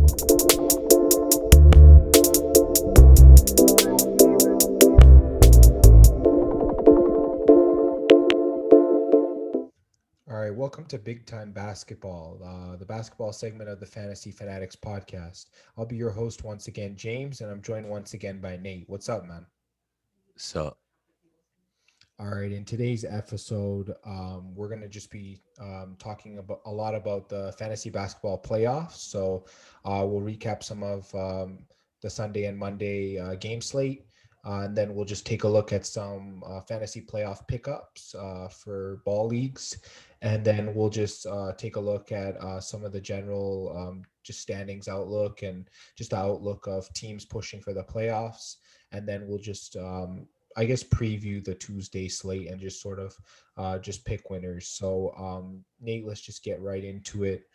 All right, welcome to Big Time Basketball, the basketball segment of the Fantasy Fanatics Podcast. I'll be your host once again, James, and I'm joined once again by Nate. What's up, man? So All right, in today's episode, we're going to just be talking about a lot about the fantasy basketball playoffs. So we'll recap some of the Sunday and Monday game slate, and then we'll just take a look at some fantasy playoff pickups for ball leagues, and then we'll just take a look at some of the general just standings outlook and just the outlook of teams pushing for the playoffs, and then we'll just I guess preview the Tuesday slate and just sort of just pick winners. So Nate, let's just get right into it.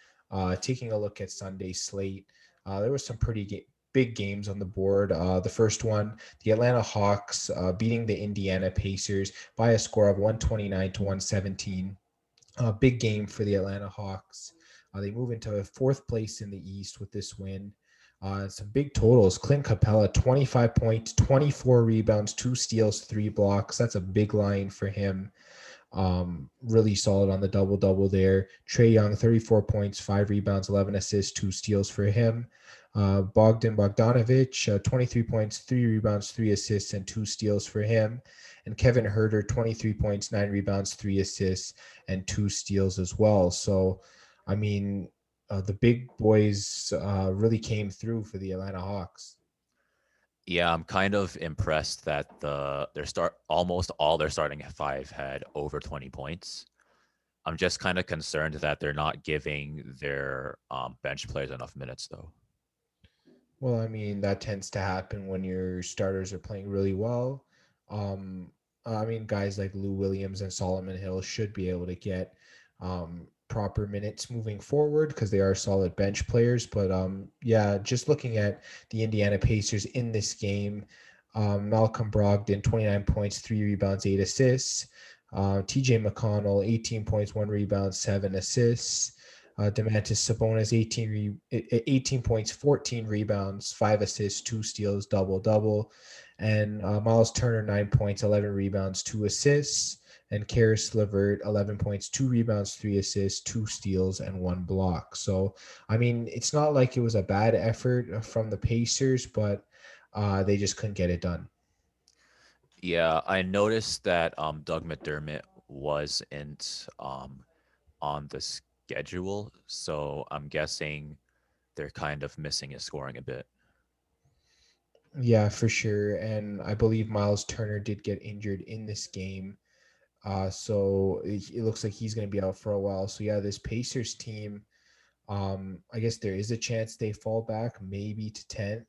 Taking a look at Sunday slate, there was some big games on the board. The first one, the Atlanta Hawks beating the Indiana Pacers by a score of 129 to 117. Big game for the Atlanta Hawks. They move into fourth place in the East with this win. Some big totals. Clint Capella, 25 points, 24 rebounds, 2 steals, 3 blocks. That's a big line for him. Really solid on the double-double there. Trae Young, 34 points, 5 rebounds, 11 assists, 2 steals for him. Bogdan Bogdanovic, 23 points, 3 rebounds, 3 assists, and 2 steals for him. And Kevin Huerter, 23 points, 9 rebounds, 3 assists, and 2 steals as well. So, I mean, the big boys really came through for the Atlanta Hawks. yeah, I'm kind of impressed that their start almost all their starting five had over 20 points. I'm just kind of concerned that they're not giving their bench players enough minutes though. Well, I mean, that tends to happen when your starters are playing really well. I mean, guys like Lou Williams and Solomon Hill should be able to get proper minutes moving forward because they are solid bench players. But yeah, just looking at the Indiana Pacers in this game, Malcolm Brogdon, 29 points, 3 rebounds, 8 assists. TJ McConnell, 18 points, 1 rebound, 7 assists. Demantis Sabonis, 18 points, 14 rebounds, 5 assists, 2 steals, double-double. And Miles Turner, 9 points, 11 rebounds, 2 assists. And Karis LeVert, 11 points, 2 rebounds, 3 assists, 2 steals, and 1 block. So, I mean, it's not like it was a bad effort from the Pacers, but they just couldn't get it done. Yeah, I noticed that Doug McDermott wasn't on the schedule, so I'm guessing they're kind of missing his scoring a bit. Yeah, for sure. And I believe Miles Turner did get injured in this game. So it looks like he's going to be out for a while. So yeah, this Pacers team, I guess there is a chance they fall back maybe to 10th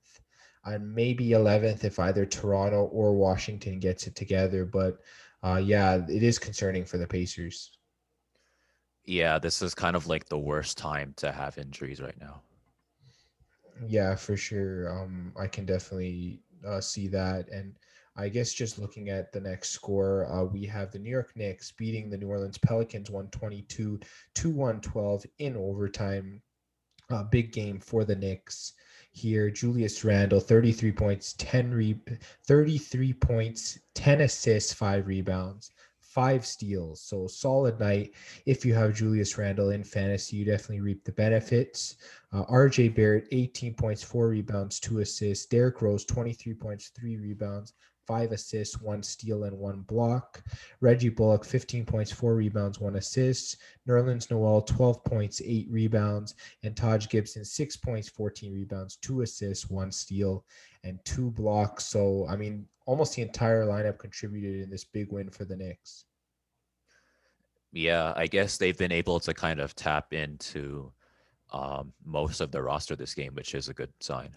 and maybe 11th if either Toronto or Washington gets it together. But yeah, it is concerning for the Pacers. Yeah, this is kind of like the worst time to have injuries right now. Yeah, for sure. I can definitely see that. And I guess just looking at the next score, we have the New York Knicks beating the New Orleans Pelicans 122 to 112 in overtime. Big game for the Knicks here. Julius Randle, 33 points, 10 assists, 5 rebounds, 5 steals. So solid night. If you have Julius Randle in fantasy, you definitely reap the benefits. RJ Barrett, 18 points, 4 rebounds, 2 assists. Derrick Rose, 23 points, 3 rebounds, 5 assists, 1 steal, and 1 block. Reggie Bullock, 15 points, 4 rebounds, 1 assist. Nerlens Noel, 12 points, 8 rebounds. And Taj Gibson, 6 points, 14 rebounds, 2 assists, 1 steal, and 2 blocks. So, I mean, almost the entire lineup contributed in this big win for the Knicks. Yeah, I guess they've been able to kind of tap into most of the roster this game, which is a good sign.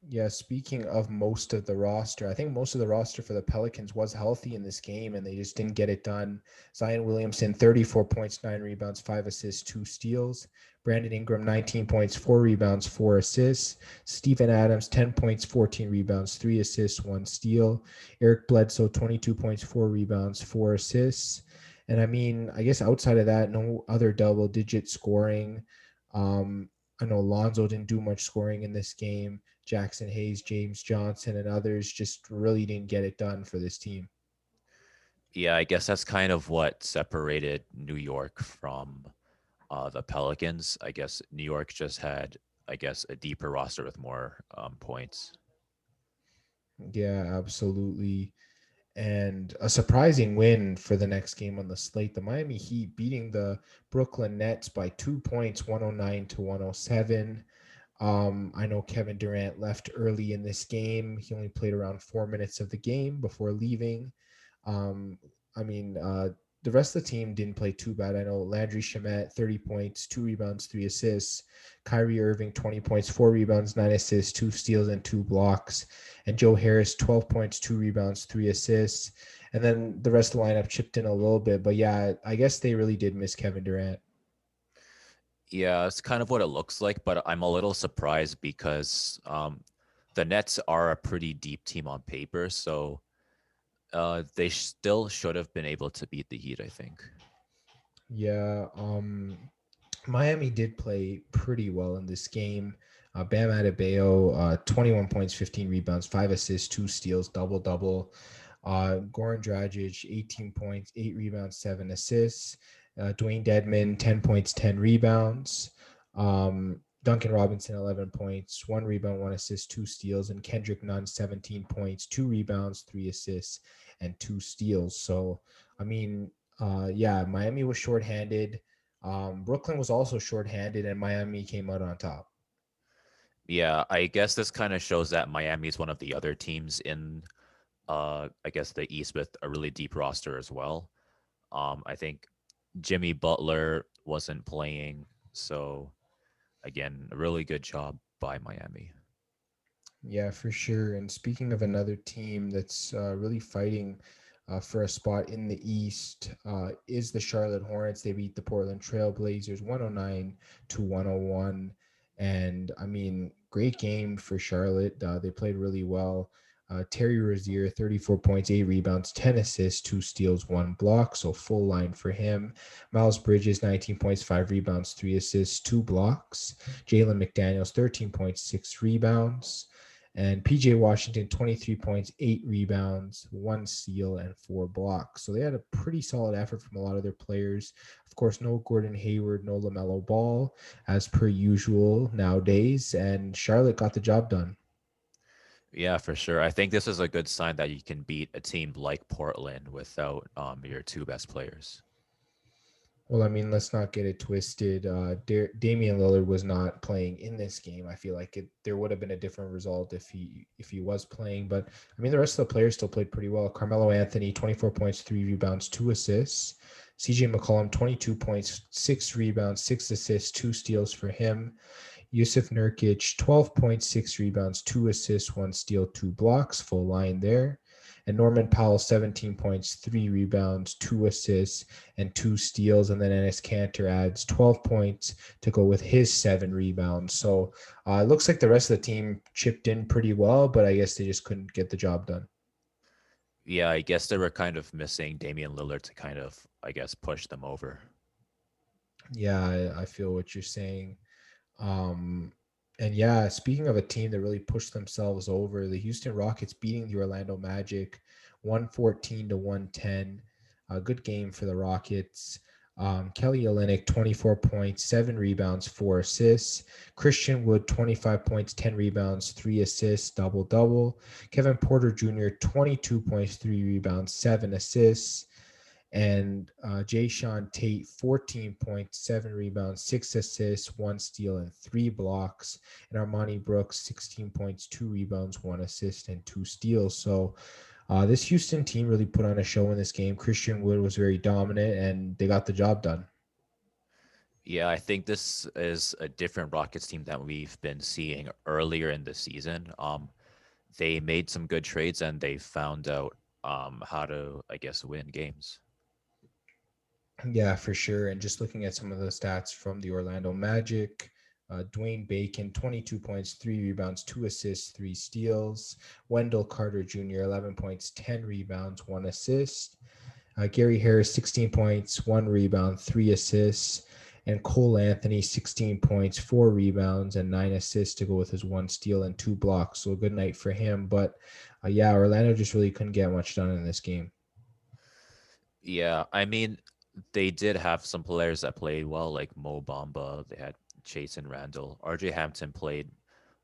Yeah, speaking of most of the roster, I think most of the roster for the Pelicans was healthy in this game and they just didn't get it done. Zion Williamson, 34 points, 9 rebounds, 5 assists, 2 steals. Brandon Ingram, 19 points, 4 rebounds, 4 assists. Steven Adams, 10 points, 14 rebounds, 3 assists, 1 steal. Eric Bledsoe, 22 points, 4 rebounds, 4 assists. And I mean, I guess outside of that, no other double digit scoring. Um, I know Lonzo didn't do much scoring in this game. Jackson Hayes, James Johnson, and others just really didn't get it done for this team. Yeah, I guess that's kind of what separated New York from the Pelicans. I guess New York just had, I guess, a deeper roster with more points. Yeah, absolutely. And a surprising win for the next game on the slate. The Miami Heat beating the Brooklyn Nets by 2 points, 109 to 107. I know Kevin Durant left early in this game. He only played around 4 minutes of the game before leaving. Um, I mean, the rest of the team didn't play too bad. I know Landry Shamet, 30 points, 2 rebounds, 3 assists. Kyrie Irving, 20 points, 4 rebounds, 9 assists, 2 steals, and 2 blocks. And Joe Harris, 12 points, 2 rebounds, 3 assists. And then the rest of the lineup chipped in a little bit. But yeah, I guess they really did miss Kevin Durant. Yeah, it's kind of what it looks like, but I'm a little surprised because the Nets are a pretty deep team on paper, so they still should have been able to beat the Heat, I think. Yeah, Miami did play pretty well in this game. Bam Adebayo, 21 points, 15 rebounds, 5 assists, 2 steals, double double. Goran Dragic, 18 points, 8 rebounds, 7 assists. Dwayne Dedman, 10 points, 10 rebounds. Duncan Robinson, 11 points, 1 rebound, 1 assist, 2 steals. And Kendrick Nunn, 17 points, 2 rebounds, 3 assists, and 2 steals. So, I mean, yeah, Miami was shorthanded. Brooklyn was also shorthanded, and Miami came out on top. Yeah, I guess this kind of shows that Miami is one of the other teams in, I guess, the East with a really deep roster as well. I think Jimmy Butler wasn't playing, so again, a really good job by Miami. Yeah, for sure. And speaking of another team that's really fighting for a spot in the East, is the Charlotte Hornets. They beat the Portland Trailblazers 109 to 101. And I mean, great game for Charlotte. They played really well. Terry Rozier, 34 points, 8 rebounds, 10 assists, 2 steals, 1 block. So full line for him. Miles Bridges, 19 points, 5 rebounds, 3 assists, 2 blocks. Jalen McDaniels, 13 points, 6 rebounds. And PJ Washington, 23 points, 8 rebounds, 1 steal, and 4 blocks. So they had a pretty solid effort from a lot of their players. Of course, no Gordon Hayward, no LaMelo Ball, as per usual nowadays. And Charlotte got the job done. Yeah, for sure. I think this is a good sign that you can beat a team like Portland without your two best players. Well, I mean, let's not get it twisted. Damian Lillard was not playing in this game. I feel like there would have been a different result if he was playing. But I mean, the rest of the players still played pretty well. Carmelo Anthony, 24 points, 3 rebounds, 2 assists. CJ McCollum, 22 points, 6 rebounds, 6 assists, 2 steals for him. Yusuf Nurkic, 12 points, 6 rebounds, 2 assists, 1 steal, 2 blocks, full line there. And Norman Powell, 17 points, 3 rebounds, 2 assists, and 2 steals. And then Enes Kanter adds 12 points to go with his 7 rebounds. So it looks like the rest of the team chipped in pretty well, but I guess they just couldn't get the job done. Yeah, I guess they were kind of missing Damian Lillard to kind of, I guess, push them over. Yeah, I feel what you're saying. Um, and yeah, speaking of a team that really pushed themselves over, the Houston Rockets beating the Orlando Magic 114 to 110. A good game for the Rockets. Kelly Olynyk, 24 points, 7 rebounds, 4 assists. Christian Wood, 25 points, 10 rebounds, 3 assists, double double. Kevin Porter Jr., 22 points, 3 rebounds, 7 assists. And Jay Sean Tate, 14 points, 7 rebounds, 6 assists, 1 steal, and 3 blocks. And Armani Brooks, 16 points, 2 rebounds, 1 assist, and 2 steals. So this Houston team really put on a show in this game. Christian Wood was very dominant, and they got the job done. Yeah, I think this is a different Rockets team that we've been seeing earlier in the season. They made some good trades and they found out how to, I guess, win games. Yeah, for sure. And just looking at some of the stats from the Orlando Magic, Dwayne Bacon, 22 points, 3 rebounds, 2 assists, 3 steals. Wendell Carter Jr., 11 points, 10 rebounds, 1 assist. Gary Harris, 16 points, 1 rebound, 3 assists. And Cole Anthony, 16 points, 4 rebounds, and 9 assists to go with his 1 steal and 2 blocks. So a good night for him. But yeah, Orlando just really couldn't get much done in this game. Yeah, I mean, they did have some players that played well, like Mo Bamba. They had Chase and Randall. RJ Hampton played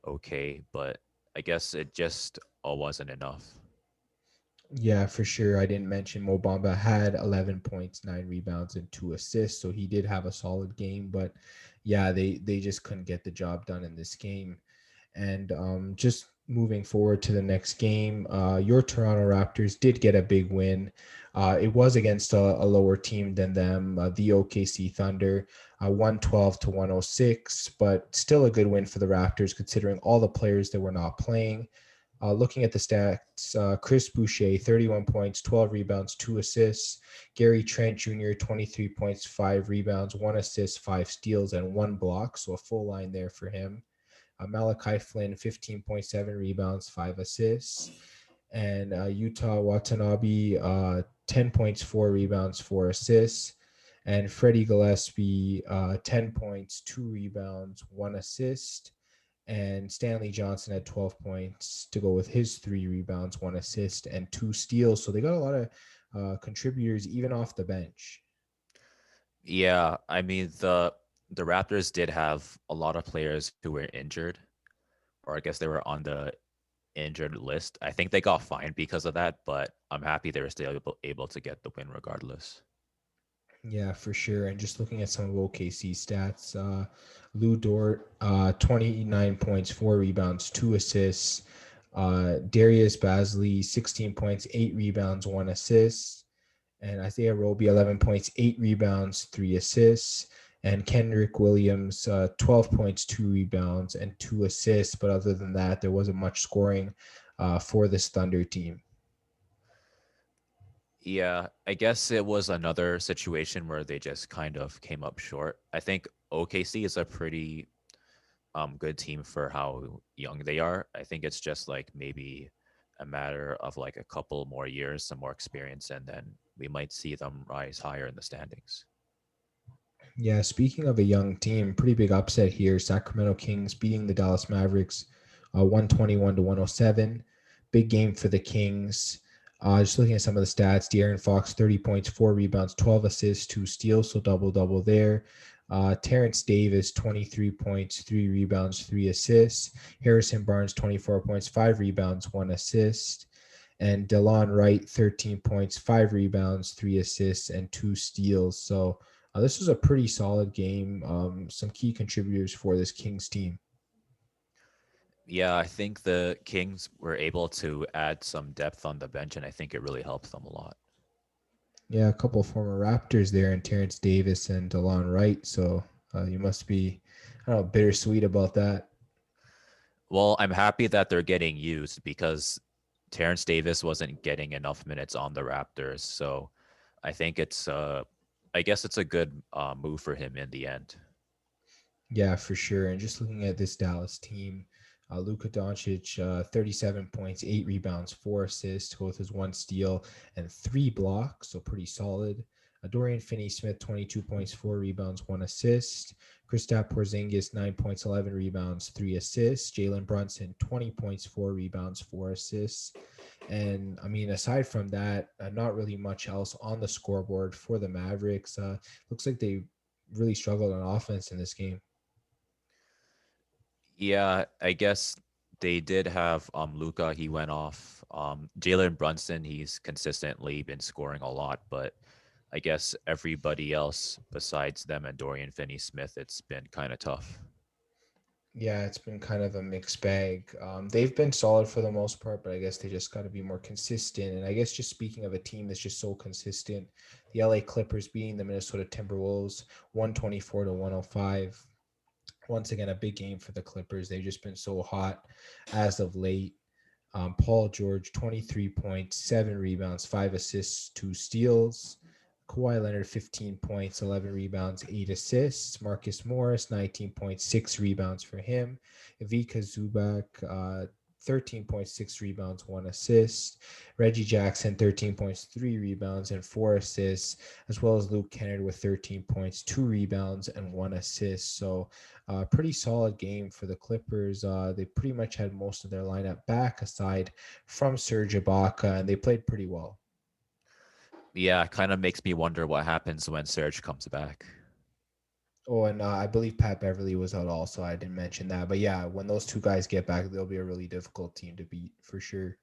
okay, but I guess it just wasn't enough. Yeah, for sure. I didn't mention Mo Bamba had 11 points, 9 rebounds, and 2 assists. So he did have a solid game. But yeah, they just couldn't get the job done in this game. And just moving forward to the next game, your Toronto Raptors did get a big win. It was against a lower team than them, the OKC Thunder, 112 to 106, but still a good win for the Raptors considering all the players that were not playing. Looking at the stats, Chris Boucher, 31 points, 12 rebounds, 2 assists. Gary Trent Jr., 23 points, 5 rebounds, 1 assist, 5 steals, and 1 block. So a full line there for him. Malachi Flynn, 15.7 rebounds, 5 assists. And Utah Watanabe, 10 points, 4 rebounds, 4 assists. And Freddie Gillespie, 10 points, 2 rebounds, 1 assist. And Stanley Johnson had 12 points to go with his 3 rebounds, 1 assist, and 2 steals. So they got a lot of contributors even off the bench. Yeah, I mean the Raptors did have a lot of players who were injured, or I guess they were on the injured list. I think they got fined because of that, but I'm happy they were still able to get the win regardless. Yeah, for sure. And just looking at some of OKC stats, Lou Dort, 29 points, 4 rebounds, 2 assists. Darius Bazley, 16 points, 8 rebounds, 1 assist. And Isaiah Roby, 11 points, 8 rebounds, 3 assists. And Kendrick Williams, 12 points, 2 rebounds, and 2 assists. But other than that, there wasn't much scoring for this Thunder team. Yeah, I guess it was another situation where they just kind of came up short. I think OKC is a pretty good team for how young they are. I think it's just like maybe a matter of like a couple more years, some more experience, and then we might see them rise higher in the standings. Yeah, speaking of a young team, pretty big upset here. Sacramento Kings beating the Dallas Mavericks 121 to 107. Big game for the Kings. Just looking at some of the stats, De'Aaron Fox, 30 points, 4 rebounds, 12 assists, 2 steals, so double-double there. Terrence Davis, 23 points, 3 rebounds, 3 assists. Harrison Barnes, 24 points, 5 rebounds, 1 assist. And Delon Wright, 13 points, 5 rebounds, 3 assists, and 2 steals. So this was a pretty solid game. Some key contributors for this Kings team. Yeah, I think the Kings were able to add some depth on the bench, and I think it really helped them a lot. Yeah, a couple of former Raptors there, and Terrence Davis and Delon Wright. So you must be, I don't know, bittersweet about that. Well, I'm happy that they're getting used because Terrence Davis wasn't getting enough minutes on the Raptors. So I think I guess it's a good move for him in the end. Yeah, for sure. And just looking at this Dallas team, Luka Doncic, 37 points, 8 rebounds, 4 assists, both his 1 steal and 3 blocks, so pretty solid. Dorian Finney-Smith, 22 points, 4 rebounds, 1 assist. Kristaps Porzingis, 9 points, 11 rebounds, 3 assists. Jalen Brunson, 20 points, 4 rebounds, 4 assists. And I mean, aside from that, not really much else on the scoreboard for the Mavericks. Looks like they really struggled on offense in this game. Yeah, I guess they did have Luca. He went off. Jalen Brunson, he's consistently been scoring a lot, but I guess everybody else besides them and Dorian Finney-Smith, it's been kind of tough. Yeah, it's been kind of a mixed bag. They've been solid for the most part, but I guess they just got to be more consistent. And I guess just speaking of a team that's just so consistent, the LA Clippers beating the Minnesota Timberwolves 124 to 105. Once again, a big game for the Clippers. They've just been so hot as of late. Paul George, 23 points, 7 rebounds, 5 assists, 2 steals. Kawhi Leonard, 15 points, 11 rebounds, 8 assists. Marcus Morris, 19 points, 6 rebounds for him. Ivica Zubac, 13 points, 6 rebounds, 1 assist. Reggie Jackson, 13 points, 3 rebounds, and 4 assists, as well as Luke Kennard with 13 points, 2 rebounds, and 1 assist. So, pretty solid game for the Clippers. They pretty much had most of their lineup back aside from Serge Ibaka, and they played pretty well. Yeah, kind of makes me wonder what happens when Serge comes back. Oh, and I believe Pat Beverly was out also. I didn't mention that. But yeah, when those two guys get back, they'll be a really difficult team to beat for sure.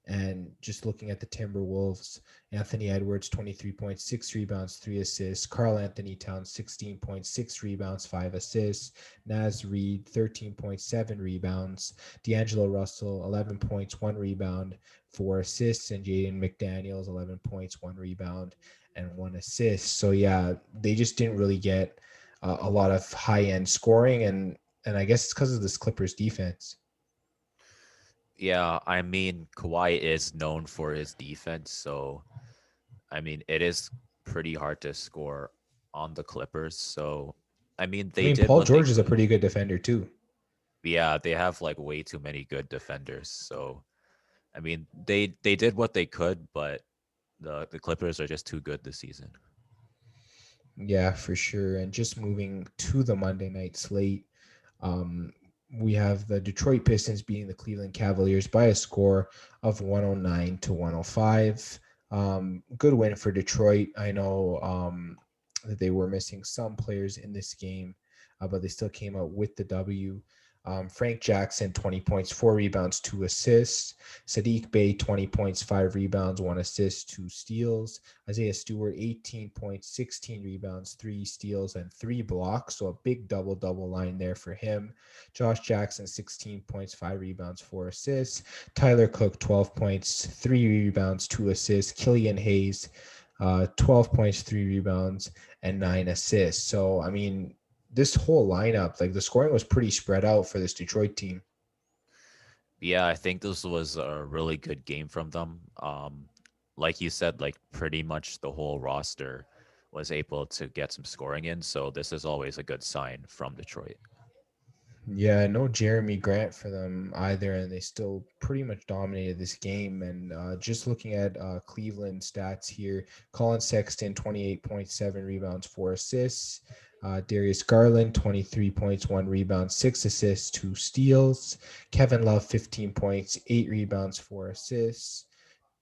And just looking at the Timberwolves, Anthony Edwards, 23 points, 6 rebounds, 3 assists. Karl Anthony Towns, 16 points, 6 rebounds, 5 assists. Naz Reid, 13.7 rebounds. D'Angelo Russell, 11 points, 1 rebound, 4 assists. And Jaden McDaniels, 11 points, 1 rebound, and 1 assist. So yeah, they just didn't really get a lot of high end scoring. And I guess it's because of this Clippers defense. Yeah, I mean, Kawhi is known for his defense, so I mean, it is pretty hard to score on the Clippers. So, I mean, I they mean, did Paul what they George is a could. pretty good defender too. Yeah, they have like way too many good defenders. So, I mean, they did what they could, but the Clippers are just too good this season. Yeah, for sure. And just moving to the Monday night slate, um, we have the Detroit Pistons beating the Cleveland Cavaliers by a score of 109 to 105. Good win for Detroit. I know that they were missing some players in this game, but they still came out with the W. Frank Jackson, 20 points, 4 rebounds, 2 assists. Sadiq Bey, 20 points, 5 rebounds, 1 assist, 2 steals. Isaiah Stewart, 18 points, 16 rebounds, 3 steals, and 3 blocks. So a big double line there for him. Josh Jackson, 16 points, 5 rebounds, 4 assists. Tyler Cook, 12 points, 3 rebounds, 2 assists. Killian Hayes, 12 points, 3 rebounds, and 9 assists. So, I mean, this whole lineup, like the scoring was pretty spread out for this Detroit team. Yeah, I think this was a really good game from them. Like you said, like pretty much the whole roster was able to get some scoring in. So this is always a good sign from Detroit. Yeah, no Jeremy Grant for them either, and they still pretty much dominated this game. And just looking at Cleveland stats here, Colin Sexton, 28.7 rebounds, 4 assists. Darius Garland, 23 points, 1 rebound, 6 assists, 2 steals. Kevin Love, 15 points, 8 rebounds, 4 assists.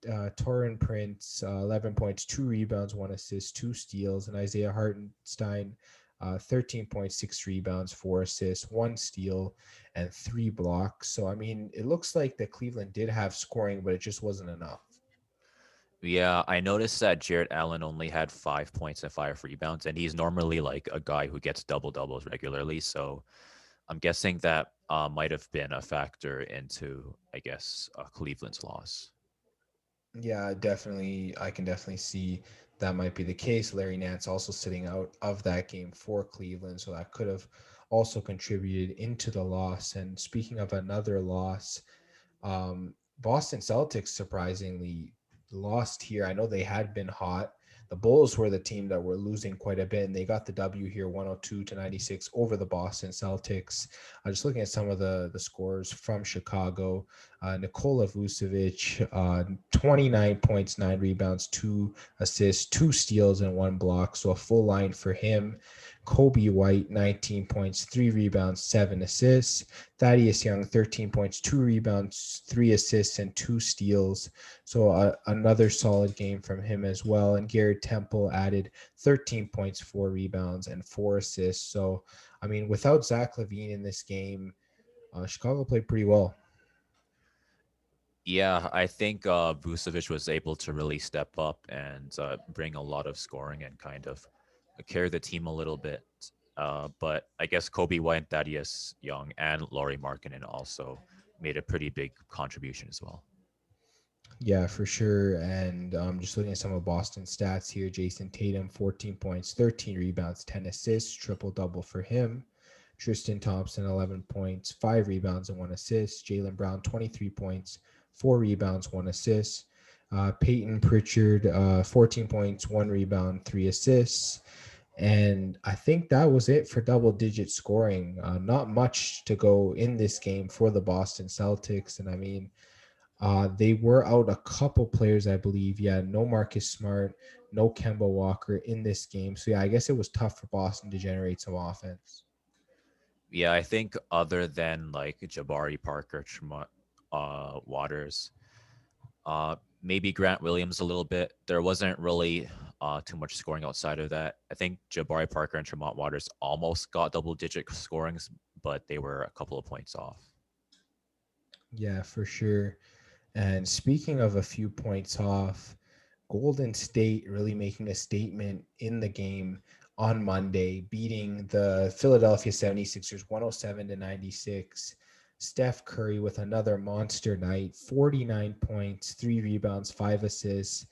Torin Prince, 11 points, 2 rebounds, 1 assist, 2 steals, and Isaiah Hartenstein, 13 points, 6 rebounds, 4 assists, 1 steal, and 3 blocks. So, I mean, it looks like the Cleveland did have scoring, but it just wasn't enough. Yeah, I noticed that Jared Allen only had 5 points and 5 rebounds, and he's normally like a guy who gets double doubles regularly. So I'm guessing that might have been a factor into, I guess, Cleveland's loss. Yeah, definitely. I can definitely see that might be the case. Larry Nance also sitting out of that game for Cleveland, so that could have also contributed into the loss. And speaking of another loss, Boston Celtics surprisingly lost here. I know they had been hot. The Bulls were the team that were losing quite a bit, and they got the W here, 102 to 96 over the Boston Celtics. Just looking at some of the scores from Chicago, Nikola Vucevic, 29 points, 9 rebounds, 2 assists, 2 steals, and 1 block. So a full line for him. Kobe White, 19 points, 3 rebounds, 7 assists. Thaddeus Young, 13 points, 2 rebounds, 3 assists, and 2 steals. So another solid game from him as well. And Garrett Temple added 13 points, 4 rebounds, and 4 assists. So, I mean, without Zach LaVine in this game, Chicago played pretty well. Yeah, I think Vucevic was able to really step up and bring a lot of scoring and kind of carry the team a little bit. But I guess Kobe White, Thaddeus Young, and Laurie Markkinen also made a pretty big contribution as well. Yeah, for sure. And just looking at some of Boston's stats here, Jason Tatum, 14 points, 13 rebounds, 10 assists, triple double for him. Tristan Thompson, 11 points, 5 rebounds, and 1 assist. Jaylen Brown, 23 points, 4 rebounds, 1 assist. Peyton Pritchard, 14 points, 1 rebound, 3 assists. And I think that was it for double digit scoring. Not much to go in this game for the Boston Celtics. And I mean, they were out a couple players, I believe. Yeah, no Marcus Smart, no Kemba Walker in this game. So yeah, I guess it was tough for Boston to generate some offense. Yeah, I think other than like Jabari Parker, Waters, maybe Grant Williams a little bit. There wasn't really too much scoring outside of that. I think Jabari Parker and Tremont Waters almost got double digit scorings, but they were a couple of points off. Yeah, for sure. And speaking of a few points off, Golden State really making a statement in the game on Monday, beating the Philadelphia 76ers 107 to 96. Steph Curry with another monster night, 49 points, 3 rebounds, 5 assists.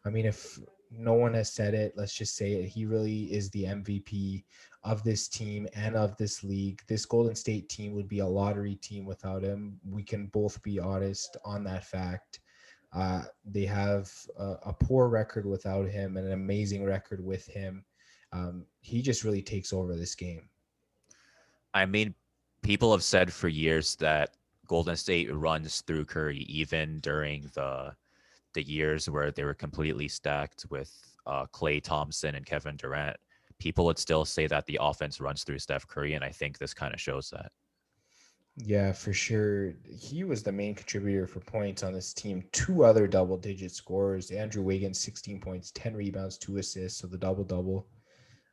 I mean, if no one has said it, let's just say it. He really is the MVP of this team and of this league. This Golden State team would be a lottery team without him. We can both be honest on that fact. They have a poor record without him and an amazing record with him. He just really takes over this game. I mean, people have said for years that Golden State runs through Curry, even during the years where they were completely stacked with Klay Thompson and Kevin Durant. People would still say that the offense runs through Steph Curry, and I think this kind of shows that. Yeah, for sure. He was the main contributor for points on this team. Two other double digit scorers Andrew Wiggins, 16 points, 10 rebounds, 2 assists, so the double double.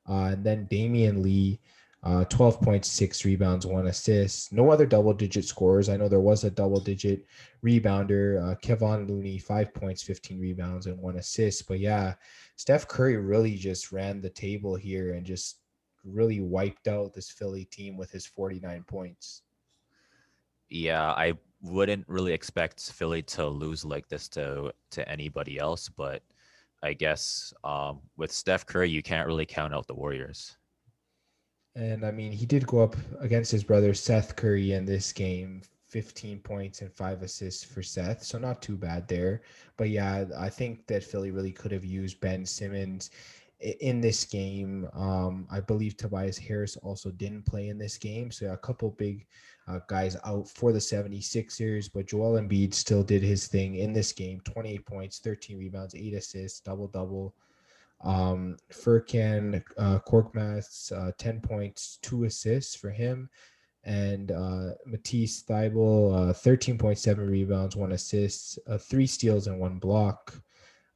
And then Damian Lee, 12.6 rebounds, 1 assist. No other double digit scorers. I know there was a double digit rebounder, Kevon Looney, 5 points, 15 rebounds, and 1 assist. But yeah, Steph Curry really just ran the table here and just really wiped out this Philly team with his 49 points. Yeah, I wouldn't really expect Philly to lose like this to anybody else, but I guess with Steph Curry, you can't really count out the Warriors. And I mean, he did go up against his brother Seth Curry in this game, 15 points and 5 assists for Seth. So not too bad there. But yeah, I think that Philly really could have used Ben Simmons in this game. I believe Tobias Harris also didn't play in this game. So yeah, a couple big guys out for the 76ers. But Joel Embiid still did his thing in this game, 28 points, 13 rebounds, 8 assists, double double. Furkan Korkmaz, 10 points, 2 assists for him. And Matisse Thybulle, 13.7 rebounds, 1 assist, 3 steals, and 1 block.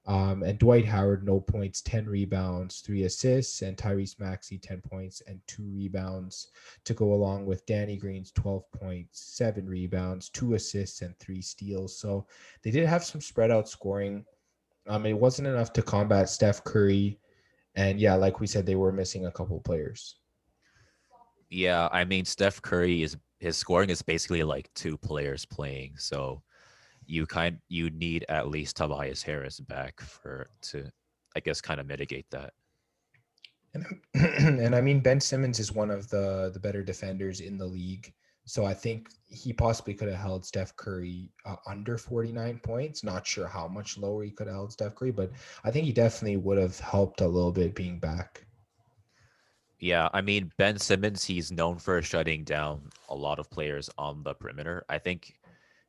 And Dwight Howard, no points, 10 rebounds, 3 assists. And Tyrese Maxey, 10 points and 2 rebounds to go along with Danny Green's 12 points, 7 rebounds, 2 assists, and 3 steals. So they did have some spread out scoring. It wasn't enough to combat Steph Curry, and yeah, like we said, they were missing a couple players. Yeah, I mean Steph Curry is his scoring is basically like two players playing, so you need at least Tobias Harris back for to I guess kind of mitigate that. And and I mean Ben Simmons is one of the better defenders in the league. So I think he possibly could have held Steph Curry under 49 points. Not sure how much lower he could have held Steph Curry, but I think he definitely would have helped a little bit being back. Yeah, I mean Ben Simmons, he's known for shutting down a lot of players on the perimeter. I think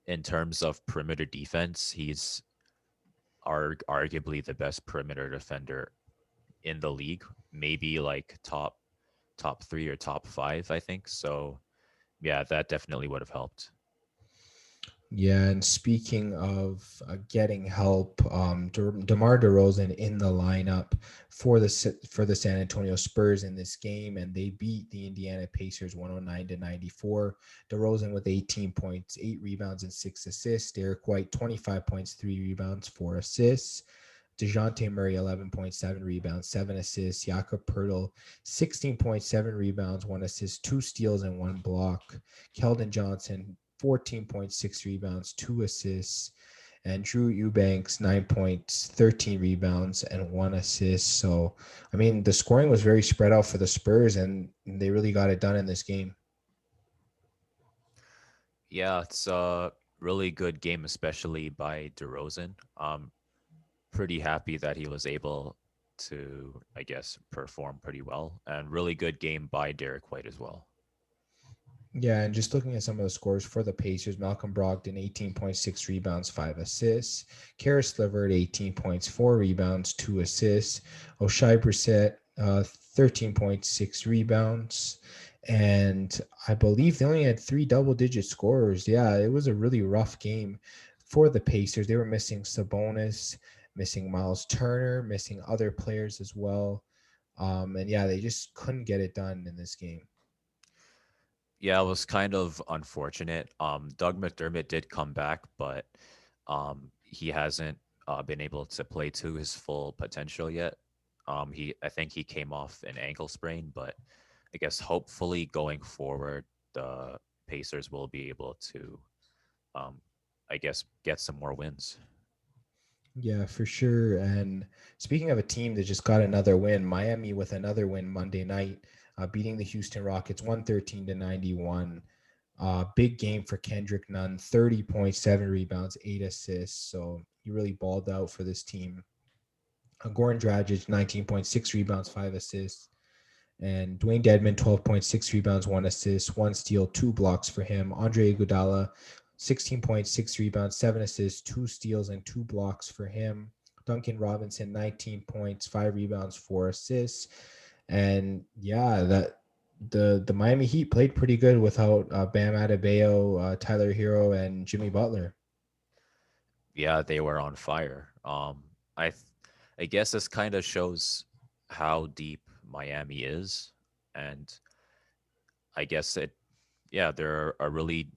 in terms of perimeter defense, he's arguably the best perimeter defender in the league, maybe like top 3 or top 5, I think. So, yeah, that definitely would have helped. Yeah, and speaking of getting help, DeMar DeRozan in the lineup for for the San Antonio Spurs in this game, and they beat the Indiana Pacers 109 to 94. DeRozan with 18 points, 8 rebounds, and 6 assists. Derek White 25 points, 3 rebounds, 4 assists. DeJounte Murray, 11.7 rebounds, 7 assists. Jakob Pertl, 16.7 rebounds, 1 assist, 2 steals, and 1 block. Keldon Johnson, 14.6 rebounds, 2 assists. And Drew Eubanks, 9 points, 13 rebounds, and 1 assist. So, I mean, the scoring was very spread out for the Spurs, and they really got it done in this game. Yeah, it's a really good game, especially by DeRozan. Pretty happy that he was able to, I guess, perform pretty well. And really good game by Derek White as well. Yeah, and just looking at some of the scores for the Pacers, Malcolm Brogdon, 18.6 rebounds, 5 assists. Karis LeVert, 18 points, 4 rebounds, 2 assists. Oshai Brissett, 13.6 rebounds. And I believe they only had 3 double-digit scorers. Yeah, it was a really rough game for the Pacers. They were missing Sabonis, missing Miles Turner, missing other players as well. And yeah, they just couldn't get it done in this game. Yeah, it was kind of unfortunate. Doug McDermott did come back, but he hasn't been able to play to his full potential yet. I think he came off an ankle sprain, but I guess hopefully going forward, the Pacers will be able to, um, I guess, get some more wins. Yeah, for sure. And speaking of a team that just got another win, Miami with another win Monday night, beating the Houston Rockets 113-91. Big game for Kendrick Nunn, 30.7 rebounds, 8 assists. So he really balled out for this team. Goran Dragic, 19.6 rebounds, 5 assists. And Dwayne Dedman, 12.6 rebounds, 1 assist, 1 steal, 2 blocks for him. Andre Iguodala, 16.6 rebounds, 7 assists, 2 steals, and 2 blocks for him. Duncan Robinson, 19 points, 5 rebounds, 4 assists. And yeah, the Miami Heat played pretty good without Bam Adebayo, Tyler Hero, and Jimmy Butler. Yeah, they were on fire. I, th- I guess this kind of shows how deep Miami is, and I guess yeah, they're a really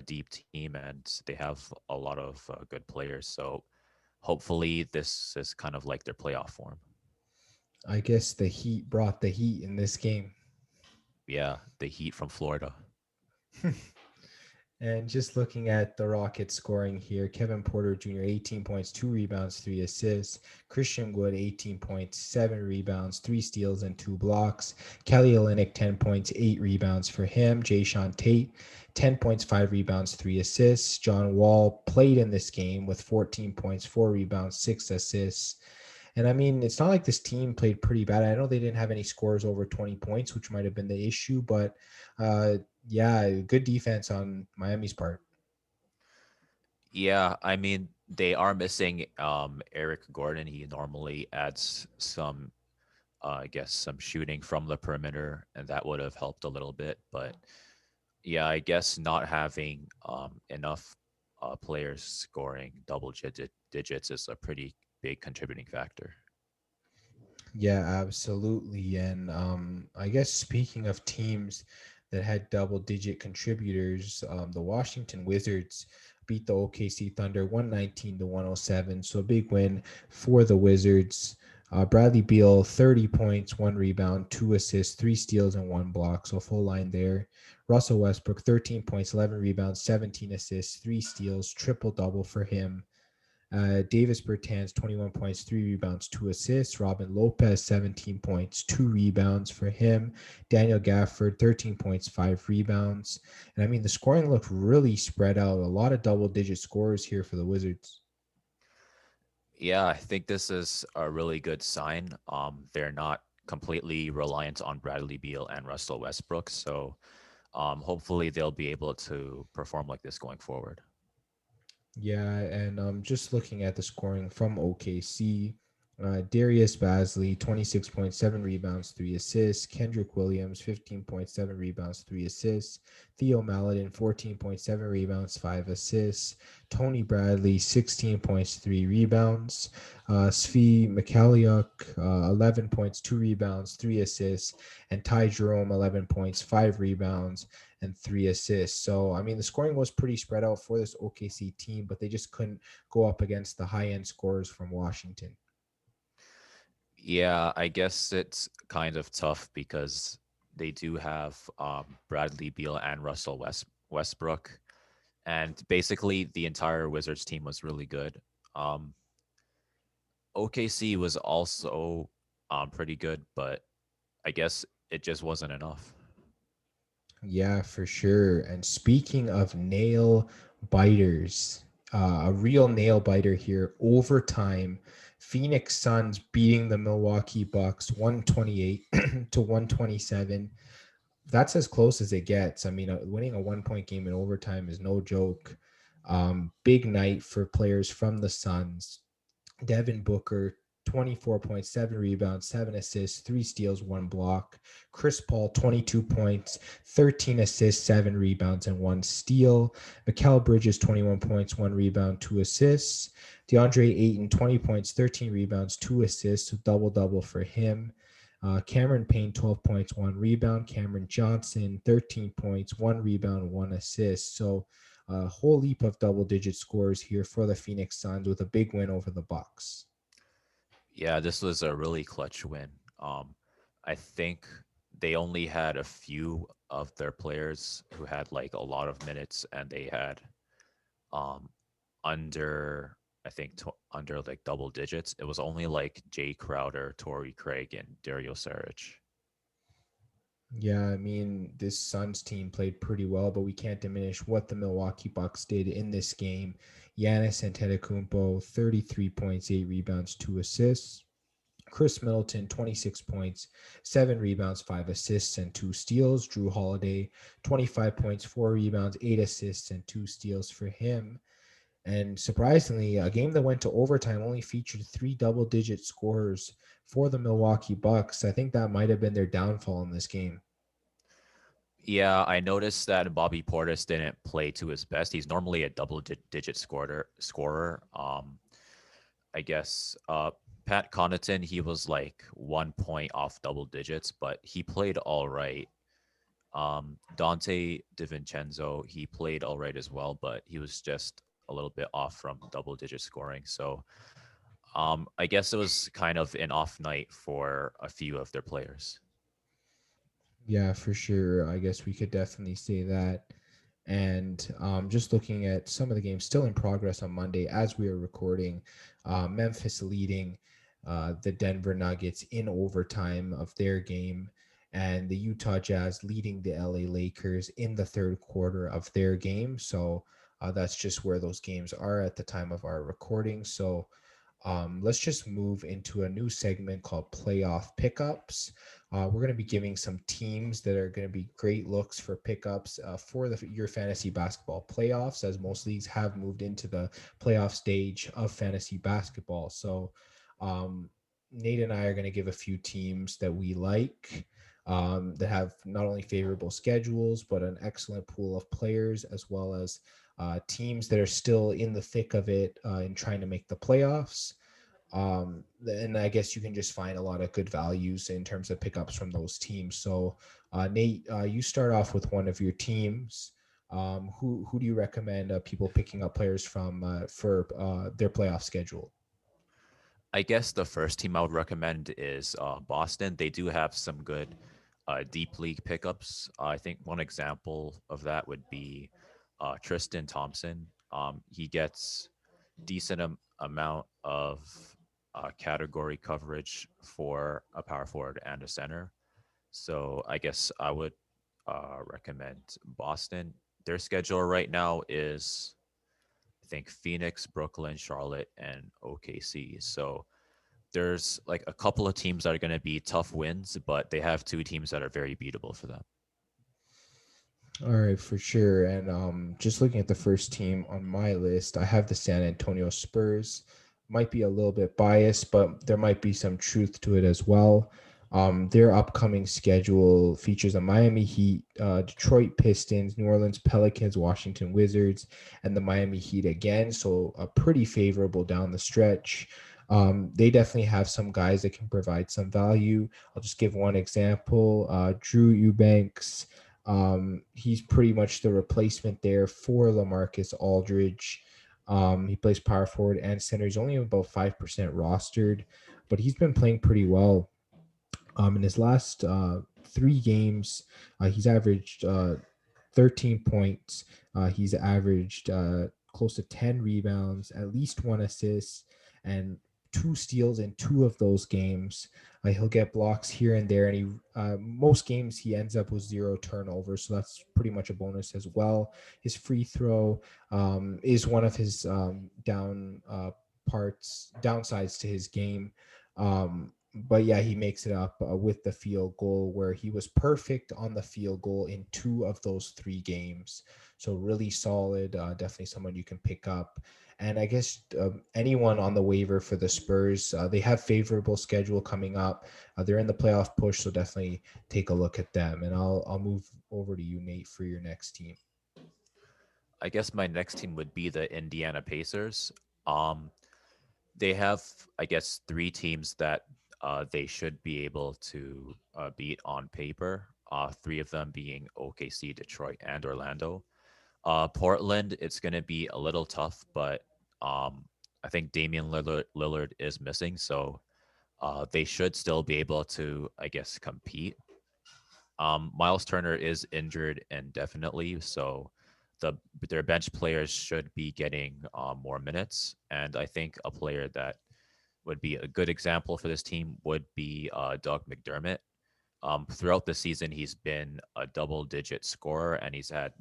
deep team, and they have a lot of good players. So hopefully, this is kind of like their playoff form. I guess the Heat brought the heat in this game. Yeah, the Heat from Florida. And just looking at the Rockets scoring here, Kevin Porter Jr., 18 points, 2 rebounds, 3 assists. Christian Wood, 18 points, 7 rebounds, 3 steals, and 2 blocks. Kelly Olynyk, 10 points, 8 rebounds for him. Jayshawn Tate, 10 points, 5 rebounds, 3 assists. John Wall played in this game with 14 points, 4 rebounds, 6 assists. And I mean, it's not like this team played pretty bad. I know they didn't have any scores over 20 points, which might have been the issue, but uh, yeah, good defense on Miami's part. Yeah, I mean they are missing Eric Gordon. He normally adds some, I guess, some shooting from the perimeter, and that would have helped a little bit. But yeah, I guess not having enough players scoring digits is a pretty big contributing factor. Yeah, absolutely. And I guess speaking of teams that had double digit contributors, the Washington Wizards beat the OKC Thunder 119-107. So a big win for the Wizards. Bradley Beal, 30 points, 1 rebound, 2 assists, 3 steals, and 1 block. So full line there. Russell Westbrook, 13 points, 11 rebounds, 17 assists, 3 steals, triple double for him. Davis Bertans, 21 points, 3 rebounds, 2 assists. Robin Lopez, 17 points, 2 rebounds for him. Daniel Gafford, 13 points, 5 rebounds. And I mean, the scoring looked really spread out. A lot of double digit scores here for the Wizards. Yeah, I think this is a really good sign. They're not completely reliant on Bradley Beal and Russell Westbrook, so hopefully they'll be able to perform like this going forward. Yeah, and just looking at the scoring from OKC, Darius Bazley, 26.7 rebounds, 3 assists. Kendrick Williams, 15.7 rebounds, 3 assists. Theo Maledon, 14.7 rebounds, 5 assists. Tony Bradley, 16 points, 3 rebounds. Svi Mikhailiuk, 11 points, 2 rebounds, 3 assists. And Ty Jerome, 11 points, 5 rebounds, and 3 assists. So, I mean, the scoring was pretty spread out for this OKC team, but they just couldn't go up against the high end scorers from Washington. Yeah, I guess it's kind of tough because they do have Bradley Beal and Westbrook, and basically the entire Wizards team was really good. Um, OKC was also pretty good, but I guess it just wasn't enough. Yeah, for sure. And speaking of nail biters, a real nail biter here, overtime. Phoenix Suns beating the Milwaukee Bucks 128 to 127. That's as close as it gets. I mean, winning a 1 point game in overtime is no joke. Big night for players from the Suns. Devin Booker, 24.7 rebounds, 7 assists, 3 steals, 1 block. Chris Paul, 22 points, 13 assists, 7 rebounds, and 1 steal. Mikal Bridges, 21 points, 1 rebound, 2 assists. DeAndre Ayton, 20 points, 13 rebounds, 2 assists, so double-double for him. Cameron Payne, 12 points, 1 rebound. Cameron Johnson, 13 points, 1 rebound, 1 assist. So a whole heap of double-digit scores here for the Phoenix Suns with a big win over the Bucks. Yeah, this was a really clutch win. I think they only had a few of their players who had like a lot of minutes, and they had um under I think under like double digits. It was only like Jay Crowder, Torrey Craig, and Dario Saric. Yeah, I mean, this Suns team played pretty well, but we can't diminish what the Milwaukee Bucks did in this game. Giannis Antetokounmpo, 33 points, 8 rebounds, 2 assists. Chris Middleton, 26 points, 7 rebounds, 5 assists, and 2 steals. Drew Holiday, 25 points, 4 rebounds, 8 assists, and 2 steals for him. And surprisingly, a game that went to overtime only featured 3 double-digit scores for the Milwaukee Bucks. I think that might have been their downfall in this game. Yeah, I noticed that Bobby Portis didn't play to his best. He's normally a double digit scorer. I guess Pat Connaughton, he was like 1 point off double digits, but he played all right. Dante DiVincenzo, he played all right as well, but he was just a little bit off from double digit scoring. So I guess it was kind of an off night for a few of their players. Yeah, for sure. I guess we could definitely say that. And just looking at some of the games still in progress on Monday as we are recording, Memphis leading the Denver Nuggets in overtime of their game, and the Utah Jazz leading the LA Lakers in the third quarter of their game. So that's just where those games are at the time of our recording. So let's just move into a new segment called Playoff Pickups. We're going to be giving some teams that are going to be great looks for pickups for your fantasy basketball playoffs, as most leagues have moved into the playoff stage of fantasy basketball. So, Nate and I are going to give a few teams that we like that have not only favorable schedules, but an excellent pool of players, as well as teams that are still in the thick of it in trying to make the playoffs. And I guess you can just find a lot of good values in terms of pickups from those teams. So, Nate, you start off with one of your teams. Who do you recommend people picking up players from for their playoff schedule? I guess the first team I would recommend is Boston. They do have some good deep league pickups. I think one example of that would be Tristan Thompson. He gets decent amount of category coverage for a power forward and a center. So I guess I would recommend Boston. Their schedule right now is, I think, Phoenix, Brooklyn, Charlotte, and OKC. So there's like a couple of teams that are going to be tough wins, but they have two teams that are very beatable for them. All right, for sure. And just looking at the first team on my list, I have the San Antonio Spurs. Might be a little bit biased, but there might be some truth to it as well. Their upcoming schedule features the Miami Heat, Detroit Pistons, New Orleans Pelicans, Washington Wizards, and the Miami Heat again. So pretty favorable down the stretch. They definitely have some guys that can provide some value. I'll just give one example. Drew Eubanks. He's pretty much the replacement there for LaMarcus Aldridge. He plays power forward and center. He's only about 5% rostered, but he's been playing pretty well. In his last 3 games, he's averaged 13 points. He's averaged close to 10 rebounds, at least 1 assist, and 2 steals in 2 of those games. He'll get blocks here and there, and he most games he ends up with 0 turnovers, so that's pretty much a bonus as well. His free throw is one of his down downsides to his game. But yeah, he makes it up with the field goal, where he was perfect on the field goal in 2 of those 3 games. So really solid. Definitely someone you can pick up. And I guess anyone on the waiver for the Spurs, they have favorable schedule coming up. They're in the playoff push, so definitely take a look at them. And I'll move over to you, Nate, for your next team. I guess my next team would be the Indiana Pacers. Um, they have, I guess, 3 teams that they should be able to beat on paper. 3 of them being OKC, Detroit, and Orlando. Portland, it's going to be a little tough, but um, I think Damian Lillard is missing, so they should still be able to, I guess, compete. Miles Turner is injured indefinitely, so the their bench players should be getting more minutes. And I think a player that would be a good example for this team would be Doug McDermott. Throughout the season, he's been a double-digit scorer, and he's had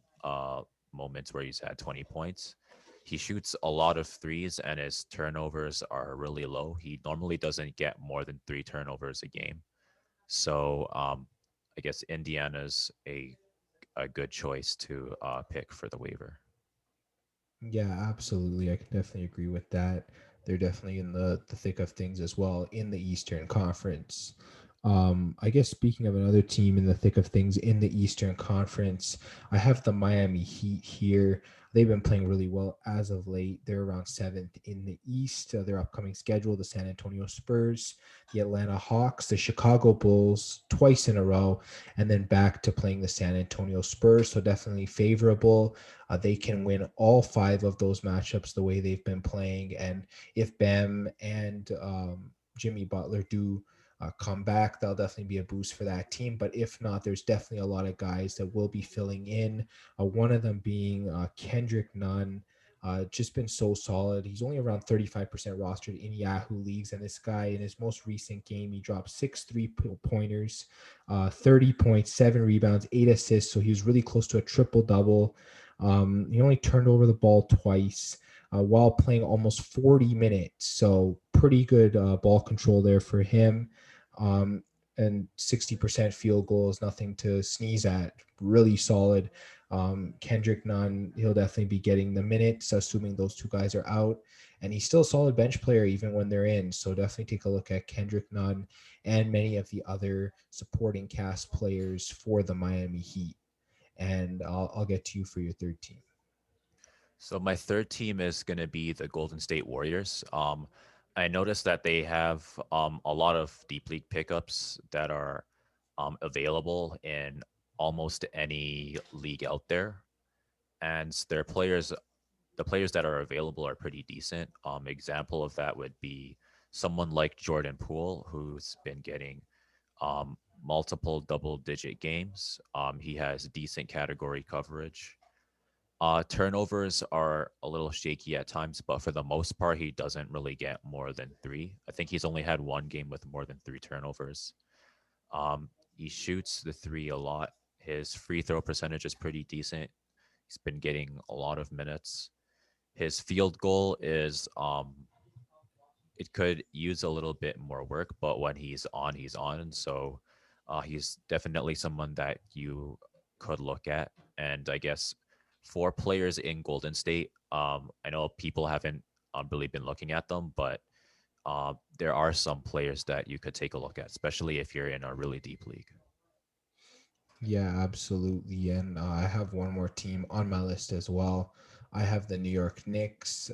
moments where he's had 20 points. He shoots a lot of threes, and his turnovers are really low. He normally doesn't get more than 3 turnovers a game. So I guess Indiana's a good choice to pick for the waiver. Yeah, absolutely. I can definitely agree with that. They're definitely in the thick of things as well in the Eastern Conference. I guess speaking of another team in the thick of things in the Eastern Conference, I have the Miami Heat here. They've been playing really well as of late. They're around 7th in the East. Their upcoming schedule: the San Antonio Spurs, the Atlanta Hawks, the Chicago Bulls twice in a row, and then back to playing the San Antonio Spurs. So definitely favorable. They can win all 5 of those matchups the way they've been playing. And if Bam and Jimmy Butler do come back, that'll definitely be a boost for that team. But if not, there's definitely a lot of guys that will be filling in. One of them being Kendrick Nunn. Just been so solid. He's only around 35% rostered in Yahoo leagues, and this guy in his most recent game, he dropped 6 3-pointers, 30 points, 7 rebounds, 8 assists. So he was really close to a triple double. He only turned over the ball twice while playing almost 40 minutes. So pretty good ball control there for him. Um, and 60% field goal is nothing to sneeze at. Really solid. Kendrick Nunn, he'll definitely be getting the minutes, assuming those 2 guys are out. And he's still a solid bench player even when they're in. So definitely take a look at Kendrick Nunn and many of the other supporting cast players for the Miami Heat. And I'll get to you for your third team. So my third team is going to be the Golden State Warriors. I noticed that they have a lot of deep league pickups that are available in almost any league out there, and the players that are available are pretty decent. Example of that would be someone like Jordan Poole, who's been getting multiple double-digit games. He has decent category coverage. Turnovers are a little shaky at times, but for the most part, he doesn't really get more than 3. I think he's only had 1 game with more than 3 turnovers. He shoots the 3 a lot. His free throw percentage is pretty decent. He's been getting a lot of minutes. His field goal is it could use a little bit more work, but when he's on, he's on. So he's definitely someone that you could look at. And I guess for players in Golden State, I know people haven't really been looking at them, but there are some players that you could take a look at, especially if you're in a really deep league. Yeah, absolutely. And I have one more team on my list as well. I have the New York Knicks.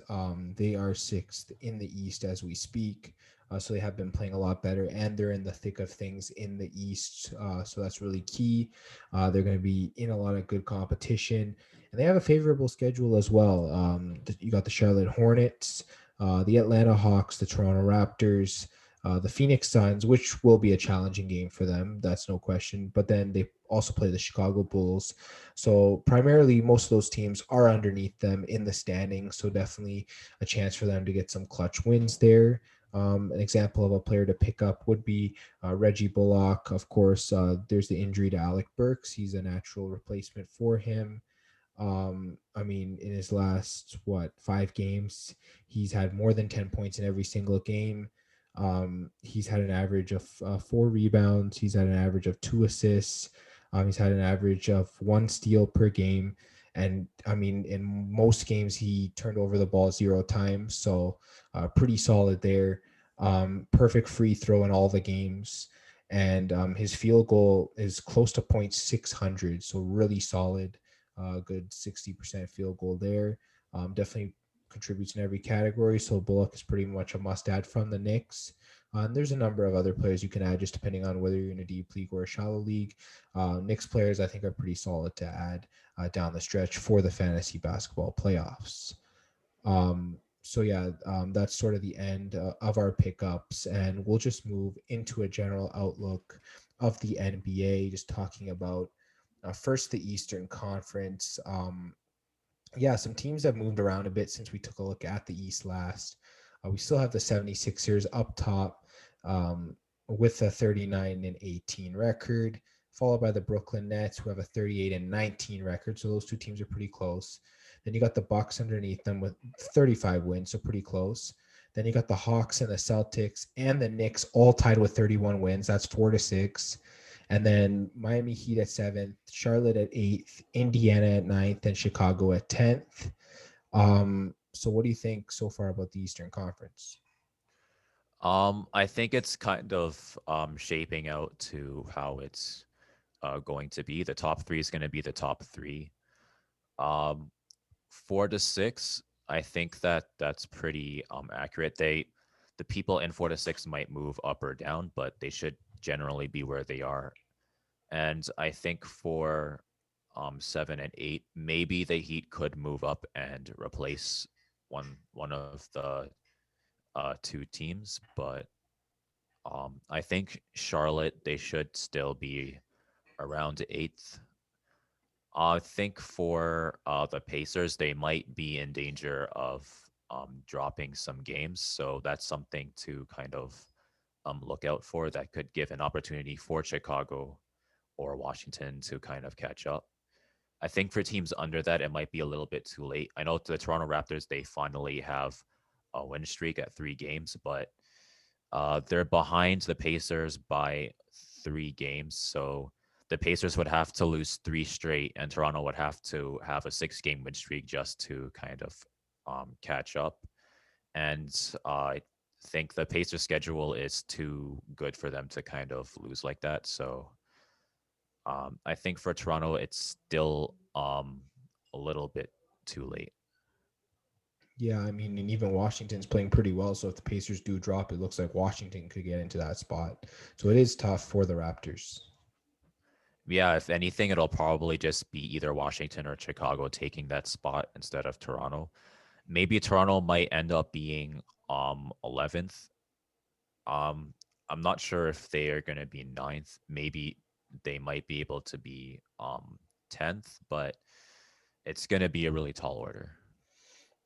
They are 6th in the East as we speak. So they have been playing a lot better, and they're in the thick of things in the East. So that's really key. They're going to be in a lot of good competition, and they have a favorable schedule as well. You got the Charlotte Hornets, the Atlanta Hawks, the Toronto Raptors, the Phoenix Suns, which will be a challenging game for them. That's no question. But then they also play the Chicago Bulls. So primarily, most of those teams are underneath them in the standings. So definitely a chance for them to get some clutch wins there. An example of a player to pick up would be Reggie Bullock. Of course, there's the injury to Alec Burks. He's a natural replacement for him. I mean, in his last what 5 games, he's had more than 10 points in every single game. He's had an average of 4 rebounds. He's had an average of 2 assists. He's had an average of 1 steal per game. And I mean, in most games, he turned over the ball 0 times. So pretty solid there. Perfect free throw in all the games. And his field goal is close to .600. So really solid. Good 60% field goal there. Definitely contributes in every category. So Bullock is pretty much a must add from the Knicks. And there's a number of other players you can add just depending on whether you're in a deep league or a shallow league. Knicks players, I think, are pretty solid to add down the stretch for the fantasy basketball playoffs. So yeah, that's sort of the end of our pickups, and we'll just move into a general outlook of the NBA, just talking about first the Eastern Conference. Yeah, some teams have moved around a bit since we took a look at the East last. We still have the 76ers up top with a 39-18 record, followed by the Brooklyn Nets, who have a 38-19 record. So those two teams are pretty close. Then you got the Bucks underneath them with 35 wins, so pretty close. Then you got the Hawks and the Celtics and the Knicks all tied with 31 wins. That's 4-6. And then Miami Heat at seventh, Charlotte at eighth, Indiana at ninth, and Chicago at 10th. So what do you think so far about the Eastern Conference? I think it's kind of shaping out to how it's going to be. The top three is going to be the top three. Um, 4 to 6, I think that that's pretty accurate. The people in 4 to 6 might move up or down, but they should generally be where they are. And I think for 7 and 8, maybe the Heat could move up and replace one of the two teams. But I think Charlotte, they should still be around eighth. I think for the Pacers, they might be in danger of dropping some games. So that's something to kind of look out for. That could give an opportunity for Chicago or Washington to kind of catch up. I think for teams under that, it might be a little bit too late. I know the Toronto Raptors, they finally have a win streak at 3 games, but they're behind the Pacers by 3 games. So the Pacers would have to lose 3 straight, and Toronto would have to have a 6 game win streak just to kind of catch up. And I think the Pacers schedule is too good for them to kind of lose like that. So I think for Toronto, it's still a little bit too late. Yeah, I mean, and even Washington's playing pretty well. So if the Pacers do drop, it looks like Washington could get into that spot. So it is tough for the Raptors. Yeah, if anything, it'll probably just be either Washington or Chicago taking that spot instead of Toronto. Maybe Toronto might end up being 11th. Um I'm not sure if they are going to be ninth. Maybe they might be able to be 10th, but it's going to be a really tall order.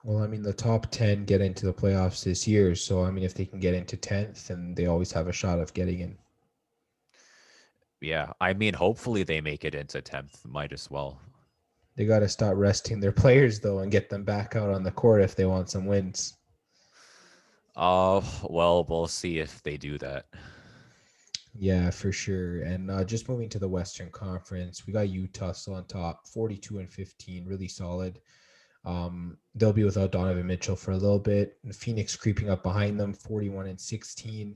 Well, I mean, the top 10 get into the playoffs this year. So, I mean, if they can get into 10th, then they always have a shot of getting in. Yeah, I mean hopefully they make it into 10th. Might as well. They got to start resting their players, though, and get them back out on the court if they want some wins. Well, we'll see if they do that. Yeah, for sure. And just moving to the Western Conference, we got Utah still on top, 42-15, really solid. They'll be without Donovan Mitchell for a little bit. And Phoenix creeping up behind them, 41-16.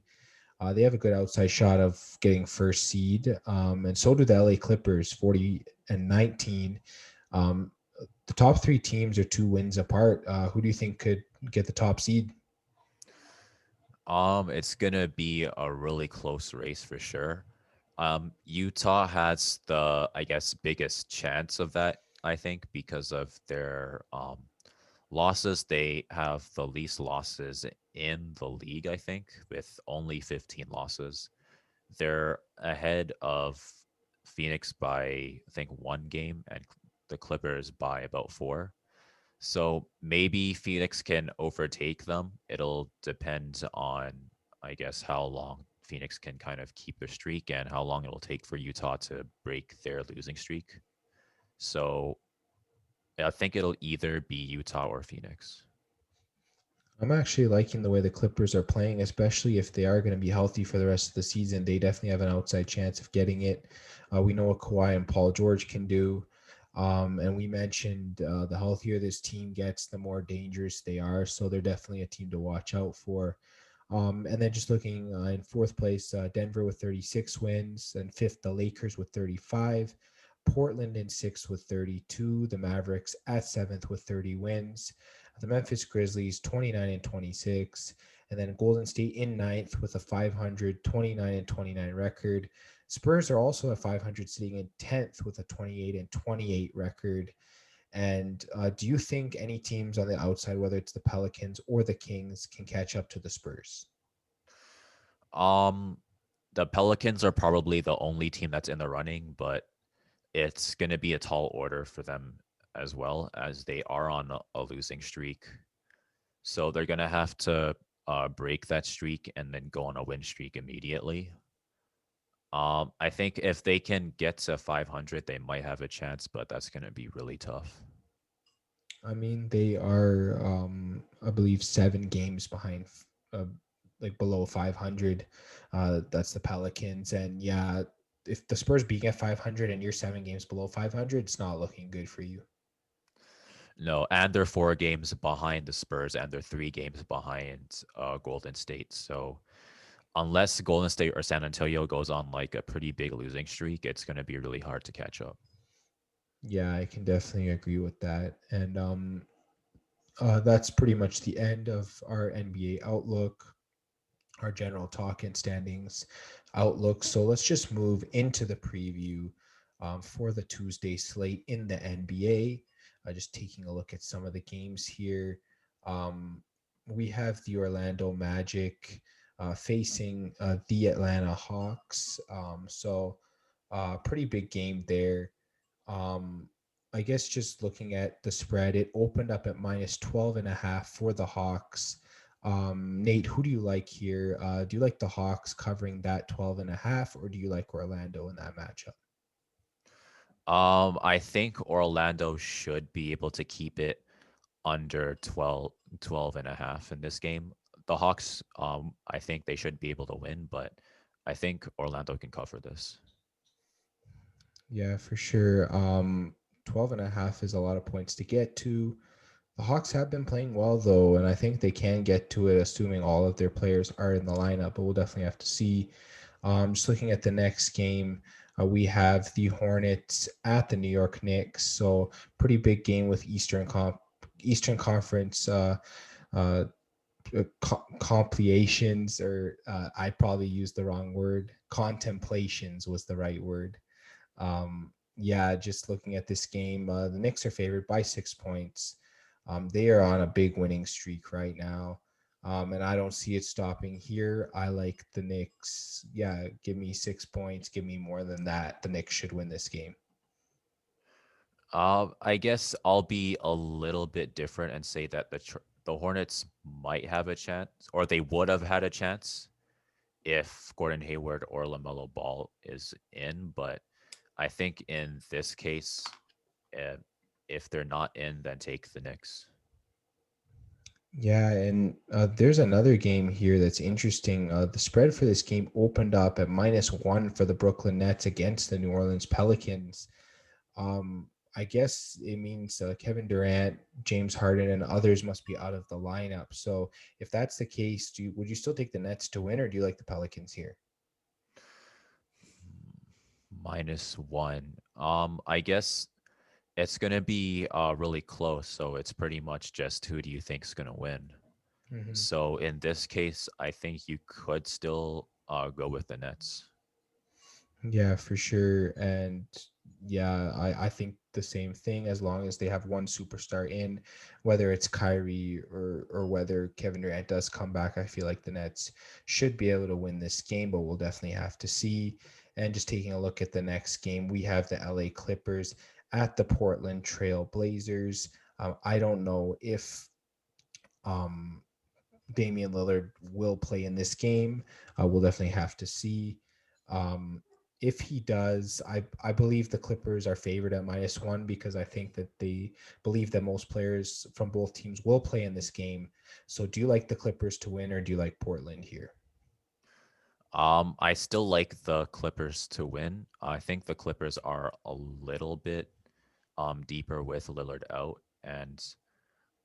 They have a good outside shot of getting first seed. And so do the LA Clippers, 40-19. Um, the top three teams are 2 wins apart. Who do you think could get the top seed? It's gonna be a really close race for sure. Utah has the, I guess, biggest chance of that, I think, because of their losses. They have the least losses in the league, I think, with only 15 losses. They're ahead of Phoenix by, I think, 1 game, and the Clippers by about 4. So maybe Phoenix can overtake them. It'll depend on, I guess, how long Phoenix can kind of keep their streak and how long it'll take for Utah to break their losing streak. So I think it'll either be Utah or Phoenix. I'm actually liking the way the Clippers are playing, especially if they are going to be healthy for the rest of the season. They definitely have an outside chance of getting it. We know what Kawhi and Paul George can do. And we mentioned the healthier this team gets, the more dangerous they are. So they're definitely a team to watch out for. And then just looking in fourth place, Denver with 36 wins, and fifth, the Lakers with 35. Portland in sixth with 32. The Mavericks at seventh with 30 wins. The Memphis Grizzlies 29 and 26. And then Golden State in ninth with a 500, 29 and 29 record. Spurs are also at 500, sitting in 10th with a 28 and 28 record. And do you think any teams on the outside, whether it's the Pelicans or the Kings, can catch up to the Spurs? Um, the Pelicans are probably the only team that's in the running, but it's going to be a tall order for them as well, as they are on a losing streak. So they're going to have to break that streak and then go on a win streak immediately. I think if they can get to 500, they might have a chance, but that's going to be really tough. I mean, they are, I believe, 7 games behind, uh, like below 500. That's the Pelicans. And yeah, if the Spurs being at 500 and you're 7 games below 500, it's not looking good for you. No, and they're 4 games behind the Spurs, and they're 3 games behind Golden State. So unless Golden State or San Antonio goes on like a pretty big losing streak, it's going to be really hard to catch up. Yeah, I can definitely agree with that. And that's pretty much the end of our NBA outlook, our general talk and standings outlook. So let's just move into the preview for the Tuesday slate in the NBA. Just taking a look at some of the games here. Um, we have the Orlando Magic facing the Atlanta Hawks. Pretty big game there. Um, I guess just looking at the spread, it opened up at minus 12 and a half for the Hawks. Nate, who do you like here? Do you like the Hawks covering that 12 and a half, or do you like Orlando in that matchup? I think Orlando should be able to keep it under 12 and a half in this game. The Hawks, I think they should be able to win, but I think Orlando can cover this. Yeah, for sure. 12 and a half is a lot of points to get to. The Hawks have been playing well, though, and I think they can get to it, assuming all of their players are in the lineup, but we'll definitely have to see. Just looking at the next game, we have the Hornets at the New York Knicks. So pretty big game with Eastern Conference uh, complications, or I probably used the wrong word. Contemplations was the right word. Yeah, just looking at this game, the Knicks are favored by 6 points. They are on a big winning streak right now. And I don't see it stopping here. I like the Knicks. Yeah, give me 6 points. Give me more than that. The Knicks should win this game. I guess I'll be a little bit different and say that the Hornets might have a chance, or they would have had a chance if Gordon Hayward or LaMelo Ball is in. But I think in this case, uh, if they're not in, then take the Knicks. Yeah, and there's another game here that's interesting. The spread for this game opened up at -1 for the Brooklyn Nets against the New Orleans Pelicans. I guess it means Kevin Durant, James Harden, and others must be out of the lineup. So if that's the case, would you still take the Nets to win, or do you like the Pelicans here? -1. I guess it's gonna be really close. So it's pretty much just who do you think's gonna win. Hmm. So in this case, I think you could still go with the Nets. Yeah, for sure. And yeah, I think the same thing as long as they have one superstar in, whether it's Kyrie or whether Kevin Durant does come back, I feel like the Nets should be able to win this game, but we'll definitely have to see. And just taking a look at the next game, we have the LA Clippers at the Portland Trail Blazers. I don't know if um, Damian Lillard will play in this game. We'll definitely have to see. Um, If he does, I believe the Clippers are favored at -1 because I think that they believe that most players from both teams will play in this game. So do you like the Clippers to win or do you like Portland here? I still like the Clippers to win. I think the Clippers are a little bit deeper with Lillard out, and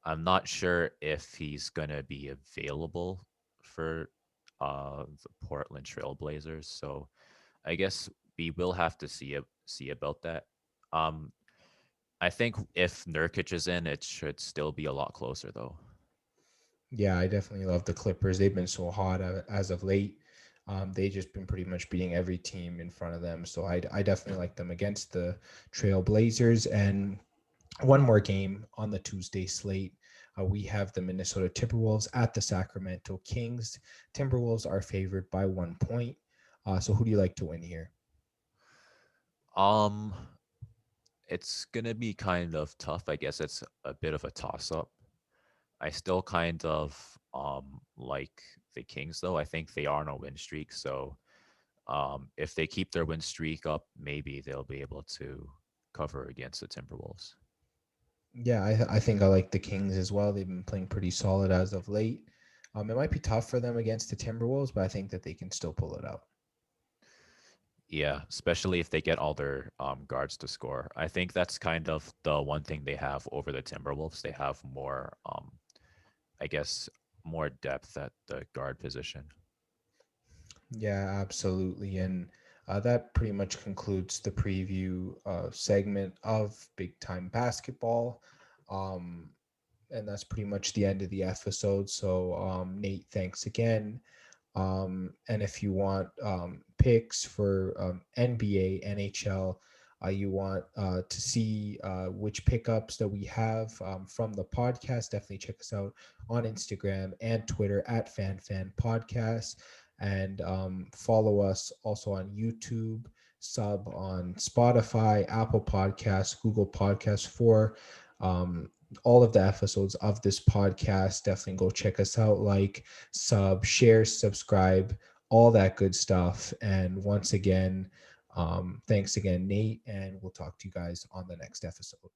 I'm not sure if he's gonna be available for the Portland Trailblazers. So I guess we will have to see about that. Um, I think if Nurkic is in, it should still be a lot closer though. Yeah, I definitely love the Clippers. They've been so hot as of late. They just been pretty much beating every team in front of them. So I definitely like them against the Trail Blazers. And one more game on the Tuesday slate. We have the Minnesota Timberwolves at the Sacramento Kings. Timberwolves are favored by 1 point. So who do you like to win here? Um, it's gonna be kind of tough. I guess it's a bit of a toss up. I still kind of like the Kings though. I think they are on a win streak, so if they keep their win streak up, maybe they'll be able to cover against the Timberwolves. Yeah, I think I like the Kings as well. They've been playing pretty solid as of late. It might be tough for them against the Timberwolves, but I think that they can still pull it out. Yeah, especially if they get all their guards to score. I think that's kind of the one thing they have over the Timberwolves. They have more, I guess, more depth at the guard position. Yeah, absolutely. And that pretty much concludes the preview segment of Big Time Basketball. Um, and that's pretty much the end of the episode. So, Nate, thanks again. And if you want picks for NBA, NHL, you want to see which pickups that we have from the podcast, definitely check us out on Instagram and Twitter at FanFanPodcast. And follow us also on YouTube, sub on Spotify, Apple Podcasts, Google Podcasts for um, all of the episodes of this podcast. Definitely go check us out, like, sub, share, subscribe, all that good stuff. And once again, thanks again, Nate, and we'll talk to you guys on the next episode.